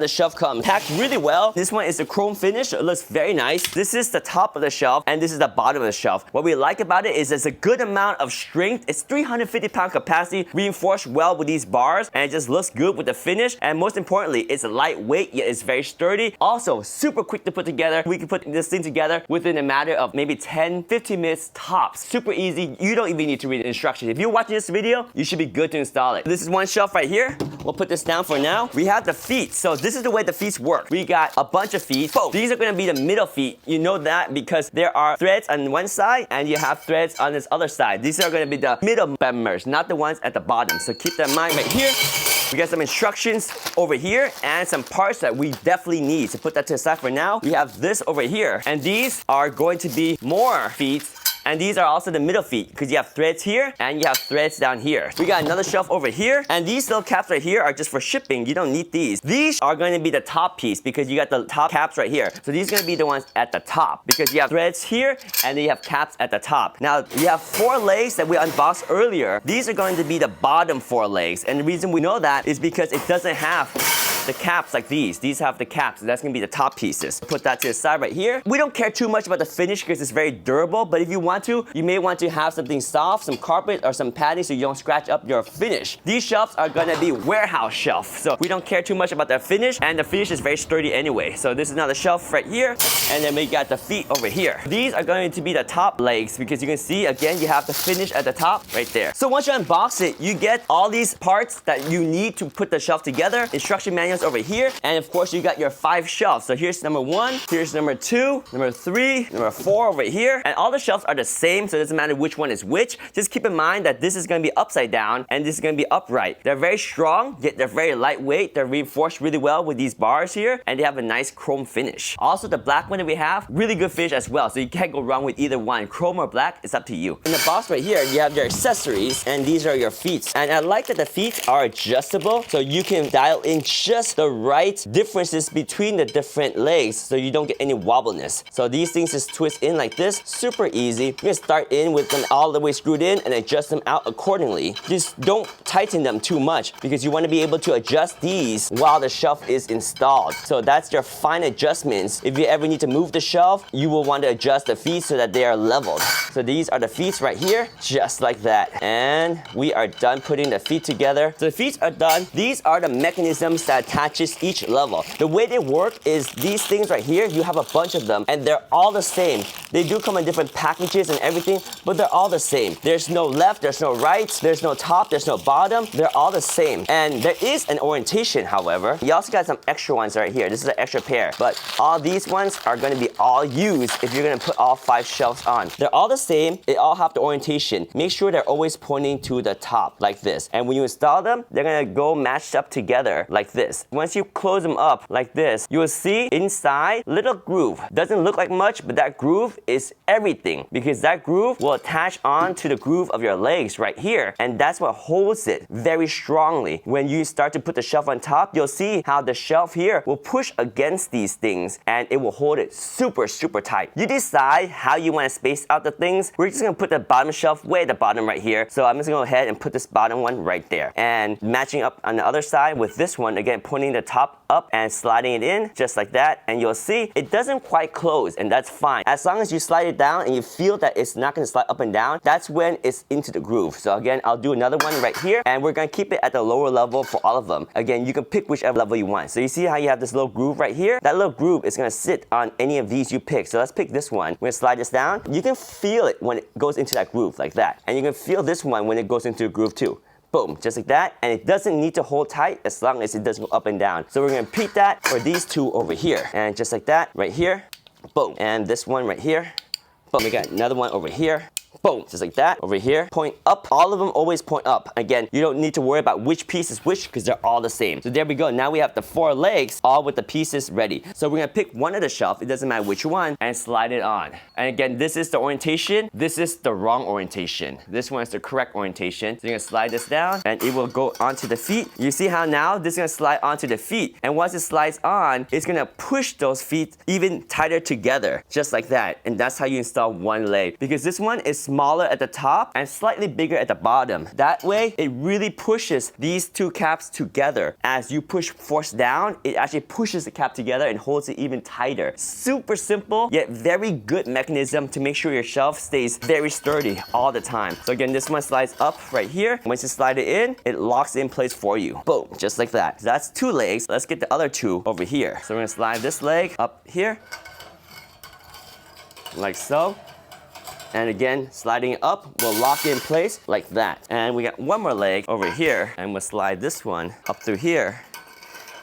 The shelf comes packed really well. This one is a chrome finish. It looks very nice. This is the top of the shelf and this is the bottom of the shelf. What we like about it is there's a good amount of strength. It's 350-pound capacity, reinforced well with these bars, and it just looks good with the finish. And most importantly, it's lightweight yet it's very sturdy. Also, super quick to put together. We can put this thing together within a matter of maybe 10-15 minutes tops. Super easy. You don't even need to read the instructions. If you're watching this video, you should be good to install it. This is one shelf right here. We'll put this down for now. We have the feet. So this is the way the feet work. We got a bunch of feet. Boom. These are going to be the middle feet. You know that because there are threads on one side and you have threads on this other side. These are going to be the middle members, not the ones at the bottom. So keep that in mind right here. We got some instructions over here and some parts that we definitely need. So put that to the side for now. We have this over here. And these are going to be more feet. And these are also the middle feet because you have threads here and you have threads down here. We got another shelf over here and these little caps right here are just for shipping. You don't need these. These are going to be the top piece because you got the top caps right here. So these are going to be the ones at the top because you have threads here and then you have caps at the top. Now you have 4 legs that we unboxed earlier. These are going to be the bottom 4 legs. And the reason we know that is because it doesn't have the caps like these. These have the caps. So that's going to be the top pieces. Put that to the side right here. We don't care too much about the finish because it's very durable, but if you want to, you may want to have something soft, some carpet or some padding so you don't scratch up your finish. These shelves are going to be warehouse shelf. So we don't care too much about the finish and the finish is very sturdy anyway. So this is another shelf right here and then we got the feet over here. These are going to be the top legs because you can see again you have the finish at the top right there. So once you unbox it, you get all these parts that you need to put the shelf together. Instruction manuals over here and of course you got your 5 shelves. So here's number 1, here's number 2, number 3, number 4 over here, and all the shelves are the same, so it doesn't matter which one is which. Just keep in mind that this is going to be upside down and this is going to be upright. They're very strong, yet they're very lightweight. They're reinforced really well with these bars here and they have a nice chrome finish. Also the black one that we have, really good finish as well, so you can't go wrong with either one. Chrome or black, it's up to you. In the box right here, you have your accessories and these are your feet. And I like that the feet are adjustable so you can dial in just the right differences between the different legs so you don't get any wobbliness. So these things just twist in like this, super easy. You're gonna start in with them all the way screwed in and adjust them out accordingly. Just don't tighten them too much because you want to be able to adjust these while the shelf is installed. So that's your fine adjustments. If you ever need to move the shelf, you will want to adjust the feet so that they are leveled. So these are the feet right here, just like that. And we are done putting the feet together. So the feet are done. These are the mechanisms that attaches each level. The way they work is these things right here, you have a bunch of them and they're all the same. They do come in different packages and everything, but they're all the same. There's no left, there's no right, there's no top, there's no bottom. They're all the same. And there is an orientation, however. You also got some extra ones right here. This is an extra pair, but all these ones are going to be all used if you're going to put all 5 shelves on. They're all the same. They all have the orientation. Make sure they're always pointing to the top like this. And when you install them, they're going to go matched up together like this. Once you close them up like this, you will see inside little groove. Doesn't look like much, but that groove is everything because that groove will attach on to the groove of your legs right here, and that's what holds it very strongly. When you start to put the shelf on top, you'll see how the shelf here will push against these things and it will hold it super tight. You decide how you want to space out the things. We're just going to put the bottom shelf way at the bottom right here, so I'm just going to go ahead and put this bottom one right there and matching up on the other side with this one, again pointing the top up and sliding it in just like that, and you'll see it doesn't quite close, and that's fine. As long as you slide it down and you feel that it's not going to slide up and down, that's when it's into the groove. So again, I'll do another one right here and we're going to keep it at the lower level for all of them. Again, you can pick whichever level you want. So you see how you have this little groove right here? That little groove is going to sit on any of these you pick. So let's pick this one. We're going to slide this down. You can feel it when it goes into that groove like that, and you can feel this one when it goes into the groove too. Boom, just like that. And it doesn't need to hold tight as long as it doesn't go up and down. So we're going to repeat that for these 2 over here. And just like that, right here. Boom. And this one right here. Boom. We got another one over here. Boom, just like that. Over here, point up. All of them always point up. Again, you don't need to worry about which piece is which because they're all the same. So there we go. Now we have the 4 legs all with the pieces ready. So we're gonna pick one of the shelf, it doesn't matter which one, and slide it on. And again, this is the orientation. This is the wrong orientation. This one is the correct orientation. So you're gonna slide this down and it will go onto the feet. You see how now this is gonna slide onto the feet. And once it slides on, it's gonna push those feet even tighter together, just like that. And that's how you install one leg. Because this one is smaller at the top and slightly bigger at the bottom. That way, it really pushes these two caps together. As you push force down, it actually pushes the cap together and holds it even tighter. Super simple, yet very good mechanism to make sure your shelf stays very sturdy all the time. So again, this one slides up right here. Once you slide it in, it locks in place for you. Boom, just like that. So that's 2 legs. Let's get the other 2 over here. So we're gonna slide this leg up here, like so. And again, sliding it up will lock it in place like that. And we got one more leg over here, and we'll slide this one up through here,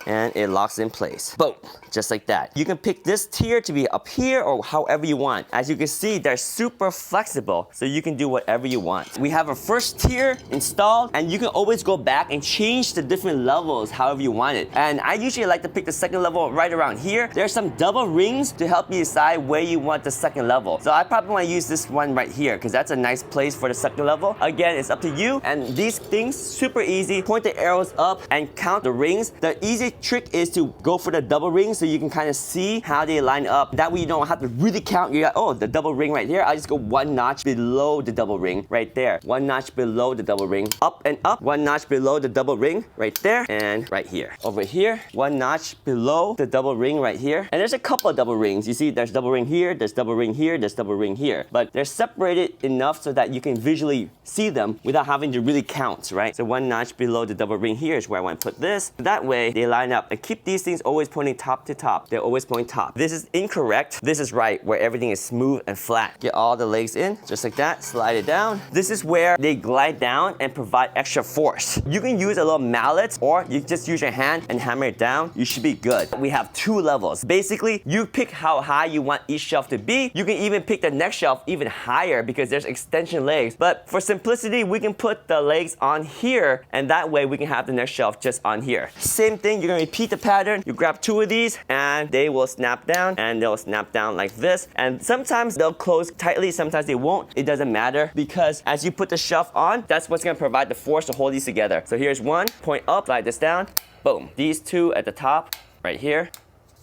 and it locks in place. Boom, just like that. You can pick this tier to be up here or however you want. As you can see, they're super flexible, so you can do whatever you want. We have a first tier installed, and you can always go back and change the different levels however you want it. And I usually like to pick the second level right around here. There's some double rings to help you decide where you want the second level. So I probably want to use this one right here because that's a nice place for the second level. Again, it's up to you. And these things, super easy. Point the arrows up and count the rings. The easy trick is to go for the double ring so you can kind of see how they line up. That way you don't have to really count. You got, oh, the double ring right here. I just go 1 notch below the double ring right there. 1 notch below the double ring. Up and up. 1 notch below the double ring right there and right here. Over here, 1 notch below the double ring right here. And there's a couple of double rings. You see there's double ring here, there's double ring here, there's double ring here. But they're separated enough so that you can visually see them without having to really count, right? So 1 notch below the double ring here is where I want to put this. That way they line up. And keep these things always pointing top to top. They're always pointing top. This is incorrect. This is right, where everything is smooth and flat. Get all the legs in, just like that. Slide it down. This is where they glide down and provide extra force. You can use a little mallet, or you just use your hand and hammer it down. You should be good. We have 2 levels. Basically, you pick how high you want each shelf to be. You can even pick the next shelf even higher because there's extension legs. But for simplicity, we can put the legs on here, and that way we can have the next shelf just on here. Same thing, you're gonna repeat the pattern. You grab 2 of these and they will snap down, and they'll snap down like this. And sometimes they'll close tightly, sometimes they won't. It doesn't matter because as you put the shelf on, that's what's gonna provide the force to hold these together. So here's one, point up, slide this down, boom. These 2 at the top, right here,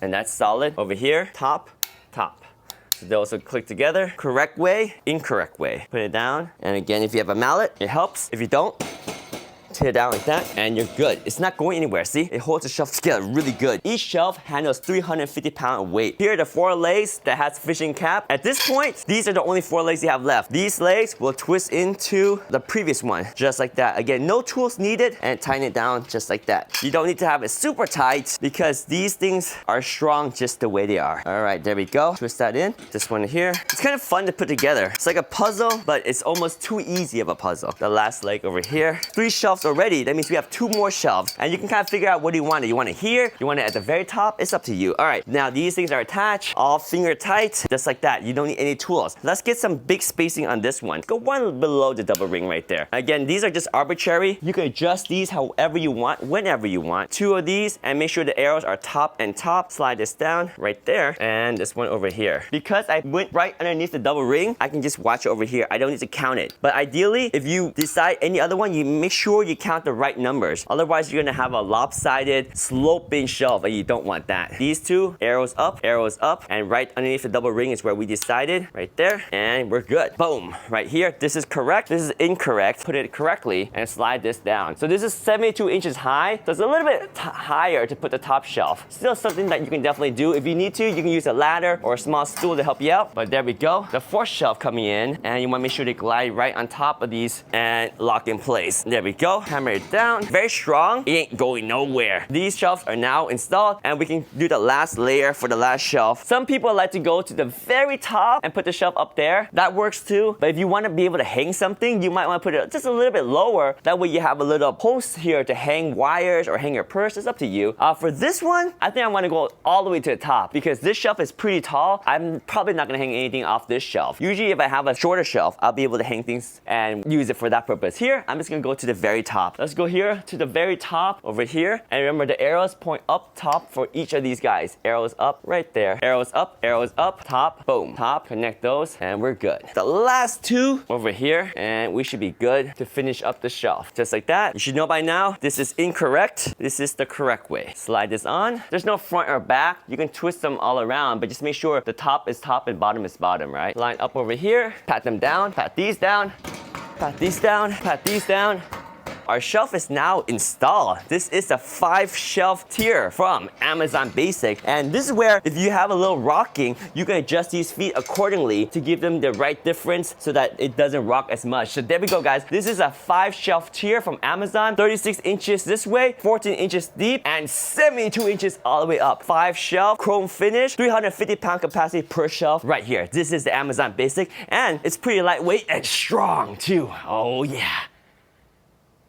and that's solid. Over here, top, top. So they also click together. Correct way, incorrect way. Put it down, and again, if you have a mallet, it helps. If you don't, tear it down like that, and you're good. It's not going anywhere, see? It holds the shelf together really good. Each shelf handles 350 pounds of weight. Here are the 4 legs that has fishing cap. At this point, these are the only 4 legs you have left. These legs will twist into the previous one, just like that. Again, no tools needed, and tighten it down just like that. You don't need to have it super tight because these things are strong just the way they are. All right, there we go. Twist that in. This one here. It's kind of fun to put together. It's like a puzzle, but it's almost too easy of a puzzle. The last leg over here. 3 shelves already. That means we have 2 more shelves, and you can kind of figure out what do you want it. You want it here, you want it at the very top. It's up to you. All right, now these things are attached, all finger tight, just like that. You don't need any tools. Let's get some big spacing on this one. Go 1 below the double ring right there. Again, these are just arbitrary. You can adjust these however you want, whenever you want. 2 of these, and make sure the arrows are top and top. Slide this down right there, and this one over here. Because I went right underneath the double ring, I can just watch it over here. I don't need to count it. But ideally, if you decide any other one, you make sure you count the right numbers. Otherwise, you're gonna have a lopsided sloping shelf, and you don't want that. These 2, arrows up, and right underneath the double ring is where we decided, right there, and we're good. Boom, right here. This is correct, this is incorrect. Put it correctly and slide this down. So this is 72 inches high, so it's a little bit higher to put the top shelf. Still something that you can definitely do. If you need to, you can use a ladder or a small stool to help you out. But there we go. The 4th shelf coming in, and you want to make sure they glide right on top of these and lock in place. There we go. Hammer it down. Very strong. It ain't going nowhere. These shelves are now installed, and we can do the last layer for the last shelf. Some people like to go to the very top and put the shelf up there. That works too. But if you want to be able to hang something, you might want to put it just a little bit lower. That way you have a little post here to hang wires or hang your purse. It's up to you. For this one, I think I want to go all the way to the top because this shelf is pretty tall. I'm probably not going to hang anything off this shelf. Usually if I have a shorter shelf, I'll be able to hang things and use it for that purpose. Here, I'm just going to go to the very top. Let's go here to the very top over here. And remember, the arrows point up top for each of these guys. Arrows up right there. Arrows up, top, boom. Top, connect those, and we're good. The last two over here, and we should be good to finish up the shelf. Just like that. You should know by now, this is incorrect. This is the correct way. Slide this on. There's no front or back. You can twist them all around, but just make sure the top is top and bottom is bottom, right? Line up over here, pat them down, pat these down, pat these down, pat these down. Our shelf is now installed. This is a 5-shelf tier from Amazon Basic. And this is where if you have a little rocking, you can adjust these feet accordingly to give them the right difference so that it doesn't rock as much. So there we go, guys. This is a 5-shelf tier from Amazon. 36 inches this way, 14 inches deep, and 72 inches all the way up. 5-shelf, chrome finish, 350-pound capacity per shelf right here. This is the Amazon Basic, and it's pretty lightweight and strong too. Oh yeah.